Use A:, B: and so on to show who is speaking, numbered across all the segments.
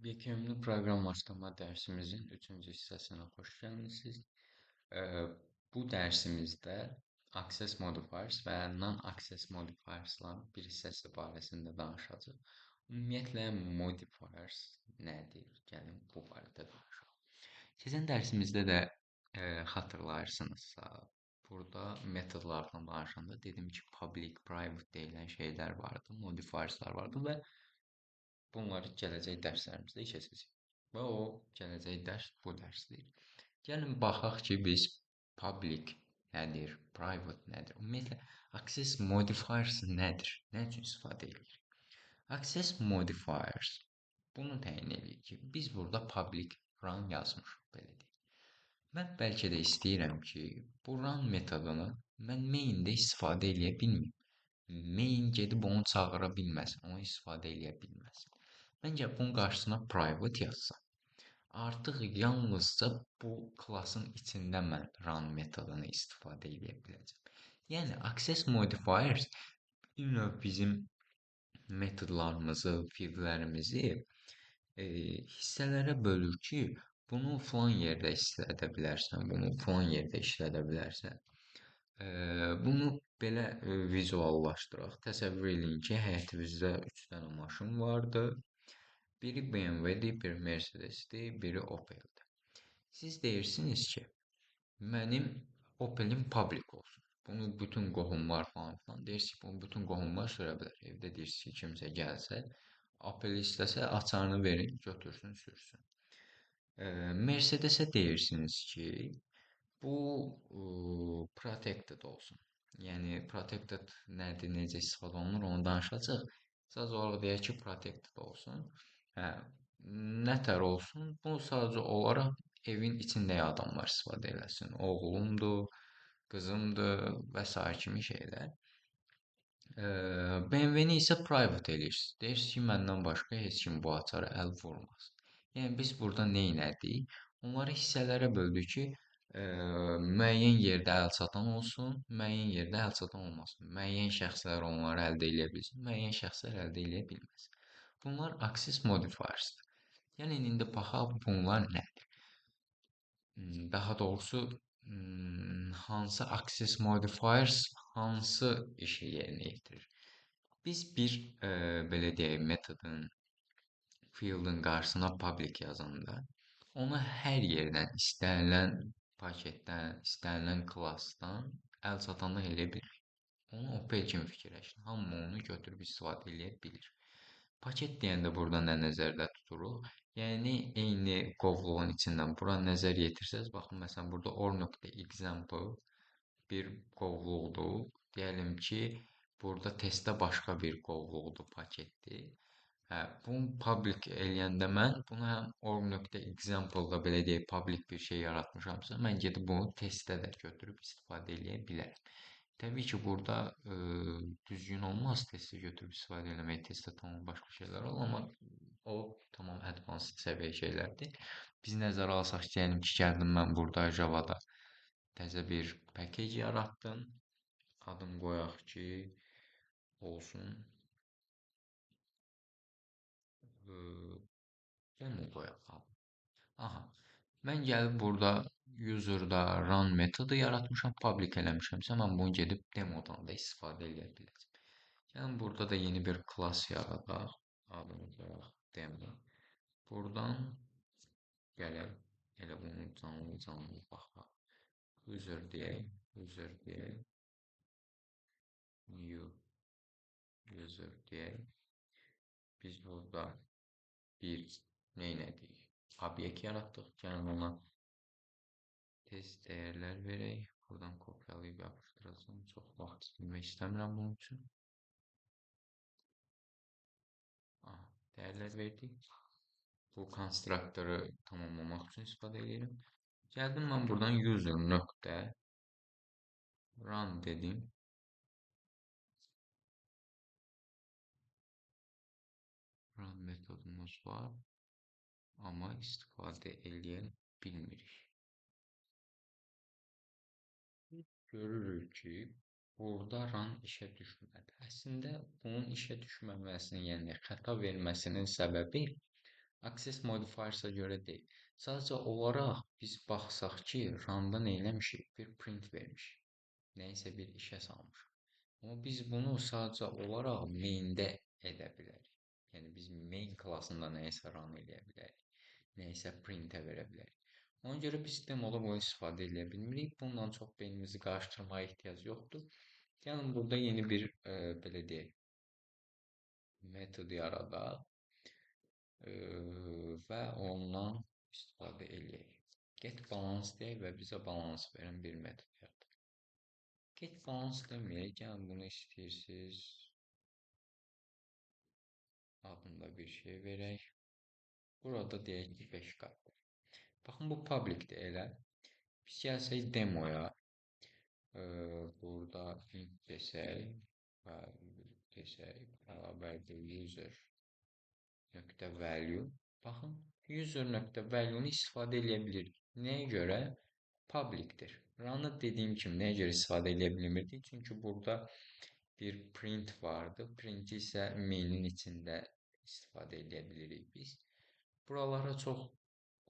A: Yekünlü proqramlaşdırma dərsimizin üçüncü hissəsinə xoş gəlmisiniz. Bu dərsimizdə access modifiers və non-access modifiers'ların bir hissəsi barəsində danışacağıq. Ümumiyyətlə modifiers nədir? Gəlin bu barədə danışaq. Keçən dərsimizdə də xatırlarsınızsa, burada metodlardan danışanda dedim ki, public, private deyilən şeylər vardı, modifiers'lar vardı və bunları gələcək dərslərimizdə işləyəcəyik. Və o gələcək dərs bu dərsdir. Gəlin baxaq ki, biz public nədir, private nədir? Ümumiyyətlə access modifiers nədir? Nə üçün istifadə edilir? Access modifiers bunu təyin edir ki, biz burada public run yazmışıq belə deyək. Mən bəlkə də istəyirəm ki, bu run metodunu mən main-də istifadə edə bilməyim. Main gedib onu çağıra bilməsin, onu istifadə edə bilməsin. Məncə bunun qarşısına private yazsam, artıq yalnızca bu klassın içində mən run metodunu istifadə edə biləcəm. Yəni access modifiers bir növ bizim metodlarımızı, fiellərimizi hissələrə bölür ki, bunu filan yerdə işlədə bilərsən, bunu filan yerdə işlədə bilərsən. Bunu belə vizuallaşdıraq. Təsəvvür edin ki, həyətimizdə 3 dənə maşın vardı. Biri BMW-dir, biri Mercedes-dir, biri Opel-dir. Siz deyirsiniz ki, mənim Opel-im public olsun. Bunu bütün qohumlar falan filan deyirsiniz ki, bunu bütün qohumlar sürə bilər. Evdə deyirsiniz ki, kimsə gəlsə, Opel istəsə açarını verin, götürsün, sürsün. Mercedes-ə deyirsiniz ki, bu protected olsun. Yəni protected nədir, necə istifadə olunur, onu danışacağıq. Sadəcə olaraq deyək ki, protected olsun. Nətər olsun? Bu sadəcə olaraq evin içindəki adamlar istifadə eləsin. Oğlumdur, qızımdır və s. kimi şeylər. BMW-ni isə private eləyirsiniz. Deyirsiniz ki, məndən başqa heç kim bu açara əl vurmaz. Yəni biz burada nə etdik? Onları hissələrə böldük ki, müəyyən yerdə əlçatan olsun, müəyyən yerdə əlçatan olmasın. Müəyyən şəxslər onları əldə edə bilsin, müəyyən şəxslər əldə edə bilməsin. Bunlar access modifiers'dır. Yəni indi baxaq bunlar nədir? Daha doğrusu hansı access modifiers hansı işi yerinə yetirir? Biz bir belə deyək metodun field'ın qarşısına public yazanda onu hər yerdən istənilən paketdən, istənilən klassdan əl çatanlıq eləyə bilir. Onu Opel kimi fikirləşin. Hamı onu götürüb istifadə eləyə bilir. Paket deyəndə burada nə nəzərdə tuturuq? Yəni eyni qovluğun içindən bura nəzər yetirsəz, baxın məsələn burada or.example bir qovluqdur. Deyəlim ki, burada testdə başqa bir qovluqdur, paketdir. Bunu public eləyəndə mən bunu həm org.example-da belə deyək, public bir şey yaratmışamsa, mən gedib bunu testdə də götürüb istifadə eləyə bilərəm. Təbii ki, burada düzgün olmaz testi götürüb istifadə eləmək, testdə tamam başqa şeylər olur, amma o tamam advanced səviyyə şeylərdir. Biz nəzərə alsaq, deyəlim ki, gəldim mən burada Java-da təzə bir package yaratdım. Adım qoyaq ki, olsun demo qoyaq. Aha, mən gəlib burada user-da run metodu yaratmışam, public eləmişəmsə, mən bunu gedib demodan da istifadə edə biləcəm. Yəni burada da yeni bir class yaradaq, adını qoyaq demo. Buradan gələk, elə bunu canlı baxaq. User deyək, new user deyək. Biz burada bir nə etdik? Obyekt yaratdıq. Gəlin ona test dəyərlər verək. Buradan kopyalayıb yapışdıracağım. Çox vaxt itirmək istəmirəm bunun üçün. Dəyərlər verdik. Bu konstruktoru tamamlamaq üçün istifadə edirəm. Gəldim mən buradan user nöqtə run dedim. Run metodumuz var. Amma istifadə eləyə bilmirik. Görürük ki, burada run işə düşmədi. Əslində bunun işə düşməməsinin, yəni xəta verməsinin səbəbi Access modifiers'a görə deyil. Sadəcə olaraq biz baxsaq ki, RAM-da nə eləmişik? Bir print vermişik. Nəyisə bir işə salmışıq. Amma biz bunu sadəcə olaraq main-də edə bilərik. Yəni biz main klassında nəyisə run eləyə bilərik. Nəyisə print-ə verə bilərik. Ona görə biz demoda bunu istifadə edə bilmirik. Bununla çox beynimizi qarışdırmağa ehtiyac yoxdur. Gəlin burada yeni bir belə deyək, metod yaradaq və ondan istifadə eləyək. Get balance deyək və bizə balans verən bir metod yaradaq. Get balance deməyək, gəlin bunu istəyirsiniz adında bir şey verək. Burada deyək ki, 5 qat. Baxın, bu publicdir elə. Biz gəlsək demoya, burada int desək və desək, bərabərdir user nöqtə value. Baxın, user nöqtə value-nu istifadə edə bilirik. Nəyə görə? Publicdir. Run-ı dediyim kimi nəyə görə istifadə edə bilmirdik? Çünki burada bir print vardı. Print isə main-in içində istifadə edə bilirik biz. Buralara çox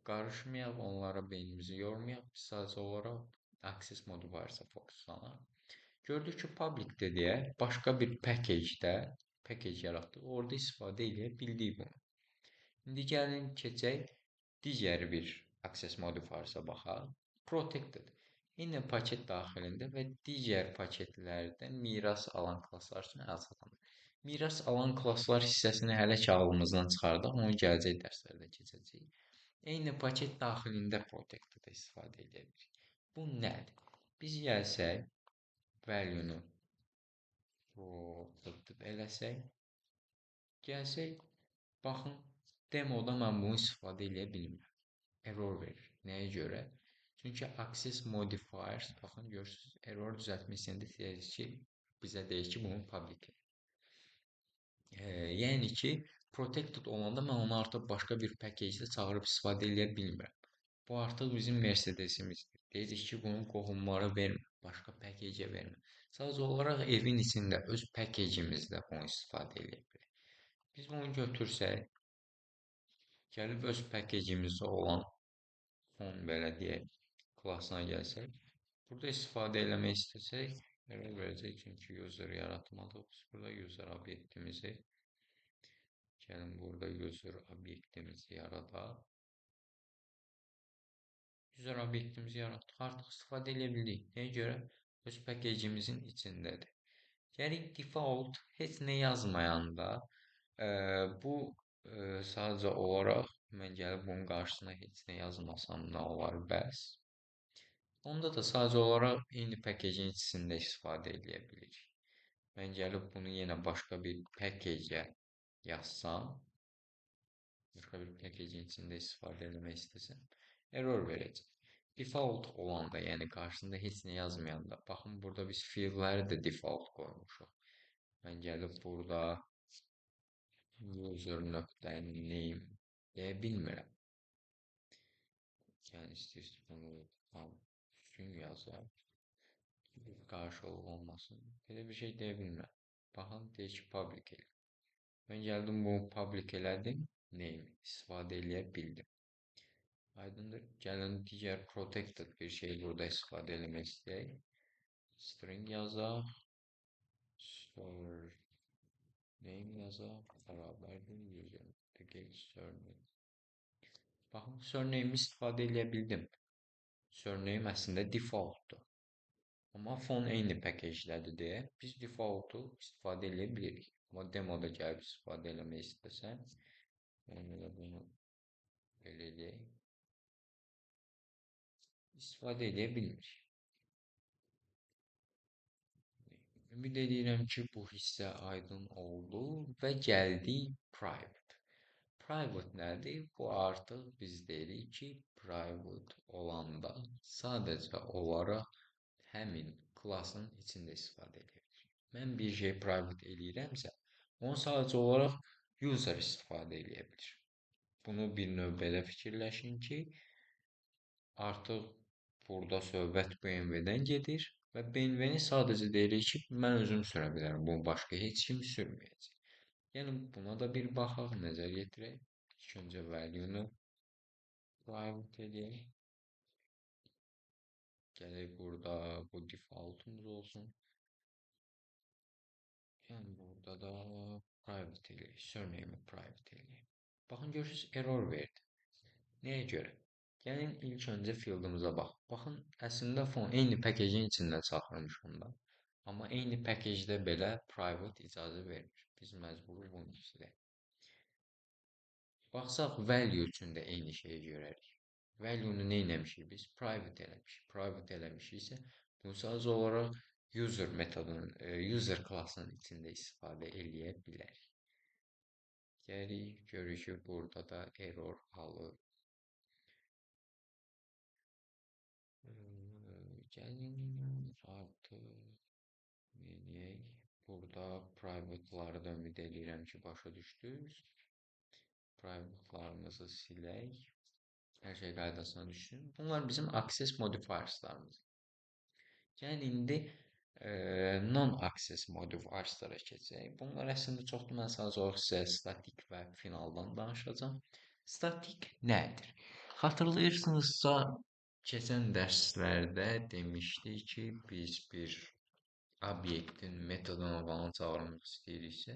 A: qarışmayaq, onlara beynimizi yormayaq. Biz sadəcə olaraq access modu varsa fokuslanaq. Gördük ki, public deyə başqa bir package yaratdıq. Orada istifadə edə bildik bunu. İndi gəlin keçək digər bir access modifiersə baxaq. Protected. Eyni paket daxilində və digər paketlərdən miras alan klasslar üçün əl çatanır. Miras alan klasslar hissəsini hələ ki ağlımızdan çıxardaq, onu gələcək dərslərdə keçəcəyik. Eyni paket daxilində protected istifadə edə bilirik. Bu nədir? Biz gəlsək, value-nu protected eləsək, gəlsək, baxın, demoda mən bunu istifadə edə bilmirəm. Error verir. Nəyə görə? Çünki access modifiers, baxın, görürsünüz, error düzəltmə hissəsində deyir ki, bizə deyir ki, bunu public. Yəni ki, protected olanda mən onu artıq başqa bir package-də çağırıb istifadə edə bilmirəm. Bu artıq bizim Mercedes-imizdir. Deyirik ki, bunun qohumları vermir, başqa package-ə vermir. Sadəcə olaraq evin içində öz package-imizdə bunu istifadə edə bilərik. Biz bunu götürsək, gəlib öz package-imizdə olan fon belə deyək, klassına gəlsək, burada istifadə eləmək istəsək, error verəcək çünki user yaratmadıq. Biz burada user obyektimizi, gəlin burada user obyektimizi yaradaq. User obyektimizi yaratdıq, artıq istifadə edə bildik. Nəyə görə? Öz package-imizin içindədir. Gəlik default heç nə yazmayanda bu sadəcə olaraq mən gəlib bunun qarşısına heç nə yazmasam nə olar bəs? Onda da sadəcə olaraq eyni package-in içində istifadə edə bilirik. Mən gəlib bunu yenə başqa bir package-ə yazsam, başqa bir package-in içində istifadə etmək istəsəm, error verəcək. Default olanda, yəni qarşısında heç nə yazmayanda, baxın burada biz fieldləri də default qoymuşuq. Mən gəlib burada user.name deyə bilmirəm. Yəni istəyirsiniz bunu tam düzgün yazaq. Qarşılıq olmasın. Belə bir şey deyə bilmirəm. Baxın, deyir ki, public elə. Mən gəldim bunu public elədim. Name istifadə eləyə bildim. Aydındır. Gəlin digər protected bir şey burada istifadə eləmək istəyək. String yazaq. Store name yazaq. Bərabərdir user. Get surname. Baxın, surname istifadə edə bildim. Surname əslində defaultdur. Amma fon eyni package-dədir deyə biz defaultu istifadə edə bilirik. Amma demoda gəlib istifadə eləmək istəsən, yəni bunu belə eləyək. İstifadə edə bilmirik. Ümid edirəm ki, bu hissə aydın oldu və gəldik private. Private nədir? Bu artıq biz deyirik ki, private olanda sadəcə olaraq həmin klassın içində istifadə edilir. Mən bir şey private eləyirəmsə, onu sadəcə olaraq user istifadə edə bilir. Bunu bir növ belə fikirləşin ki, artıq burada söhbət BMW-dən gedir və BMW-ni sadəcə deyirik ki, mən özüm sürə bilərəm, bunu başqa heç kim sürməyəcək. Yəni buna da bir baxaq, nəzər yetirək. İlk öncə value-nu private eləyək. Gələk burada bu defaultumuz olsun. Yəni burada da private eləyək. Surname-i private eləyək. Baxın görürsünüz error verdi. Nəyə görə? Gəlin ilk öncə fieldımıza bax. Baxın, əslində eyni package-in içində saxlamışam da. Amma eyni package-də belə private icazə vermir. Biz məcburuq bunu silək. Baxsaq value üçün də eyni şeyi görərik. Value-nu nə etmişik biz? Private eləmişik. Private eləmişiksə, bunu sadəcə olaraq user metodunun, user klassının içində istifadə eləyə bilərik. Gəlirik, görürük ki, burada da error alır. Gəlin artıq eləyək. Burada private-ları da ümid edirəm ki, başa düşdünüz. Private-larımızı silək. Hər şey qaydasına düşsün. Bunlar bizim access modifierslarımız. Gəlin indi non-access modifierslara keçək. Bunlar əslində çoxdur. Mən sadəcə olaraq sizə statik və finaldan danışacağam. Statik nədir? Xatırlayırsınızsa, keçən dərslərdə demişdik ki, biz bir obyektin metodunu falan çağırmaq istəyiriksə,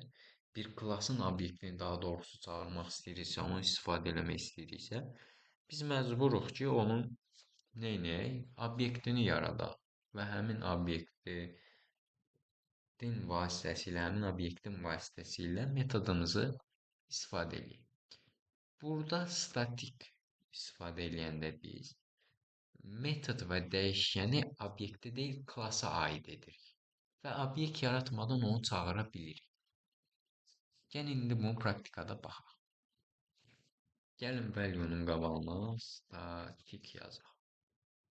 A: bir klassın obyektini daha doğrusu çağırmaq istəyiriksə, onu istifadə eləmək istəyiriksə, biz məcburuq ki, onun neynəyək? Obyektini yaradaq və həmin obyektin vasitəsilə, həmin obyektin vasitəsilə metodumuzu istifadə edək. Burada statik istifadə edəndə biz metod və dəyişkəni obyektə deyil, klassa aid edirik. Və obyekt yaratmadan onu çağıra bilirik. Gəlin indi bunu praktikada baxaq. Gəlin value-nun qabağına statik yazaq.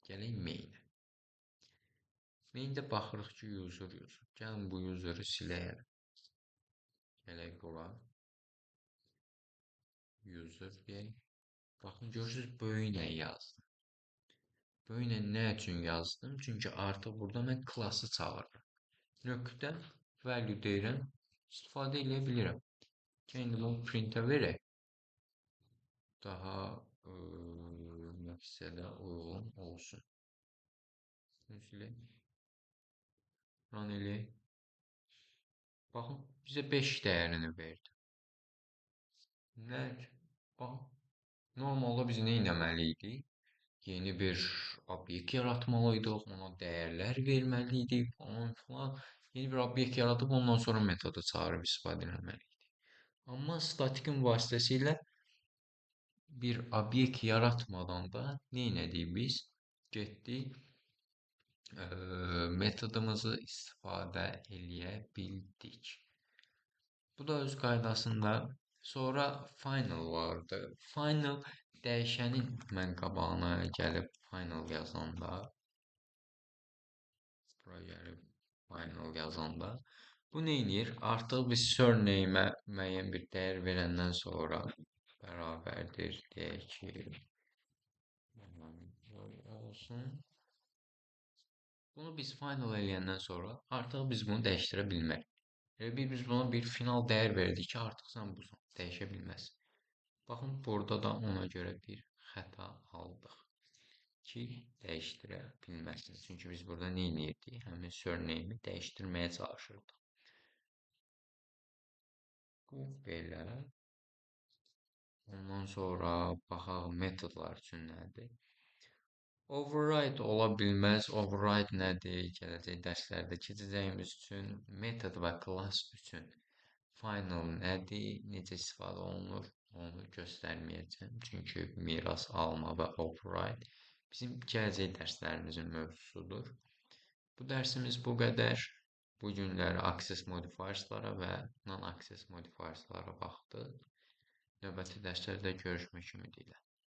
A: Gəlin main-ə. Main-də baxırıq ki, user. Gəlin bu user-ı siləyək. Gələk bura. User deyək. Baxın, görürsünüz, böyüklə yazdım. Böyüklə nə üçün yazdım? Çünki artıq burada mən klası çağırıram. Nöqtə, value deyirəm, istifadə edə bilirəm. Gəlin bunu print-ə verək. Daha məqsədə uyğun olsun. Silək. Run eləyək. Baxın, bizə 5 dəyərini verdi. Nədir? Baxın, normalda biz nə etməliydik? Yeni bir obyekt yaratmalıydıq, ona dəyərlər verməliydik, falan. Yeni bir obyekt yaradıb, ondan sonra metodu çağırıb istifadə etməliydik. Amma statikin vasitəsilə bir obyekt yaratmadan da nə etdik biz? Getdik, metodumuzu istifadə eləyə bildik. Bu da öz qaydasında. Sonra final vardı. Final dəyişənin mən qabağına gəlib final yazanda, bura gəlib final yazanda, bu nə edir? Artıq biz surname-ə müəyyən bir dəyər verəndən sonra bərabərdir deyək ki, olsun. Bunu biz final eləyəndən sonra artıq biz bunu dəyişdirə bilmərik. Biz buna bir final dəyər verdik ki, artıq sən busan, dəyişə bilməzsən. Baxın, burada da ona görə bir xəta aldıq ki, dəyişdirə bilməzsiniz. Çünki biz burada nə edirdik? Həmin surname-i dəyişdirməyə çalışırdıq. Bu belə. Ondan sonra baxaq metodlar üçün nədir? Override ola bilməz. Override nədir? Gələcək dərslərdə keçəcəyimiz üçün metod və class üçün final nədir? Necə istifadə olunur? Onu göstərməyəcəm. Çünki miras alma və override bizim gələcək dərslərimizin mövzusudur. Bu dərsimiz bu qədər. Bu günləri access modifierslara və non-access modifierslara baxdıq. Növbəti dərslərdə görüşmək ümidilə.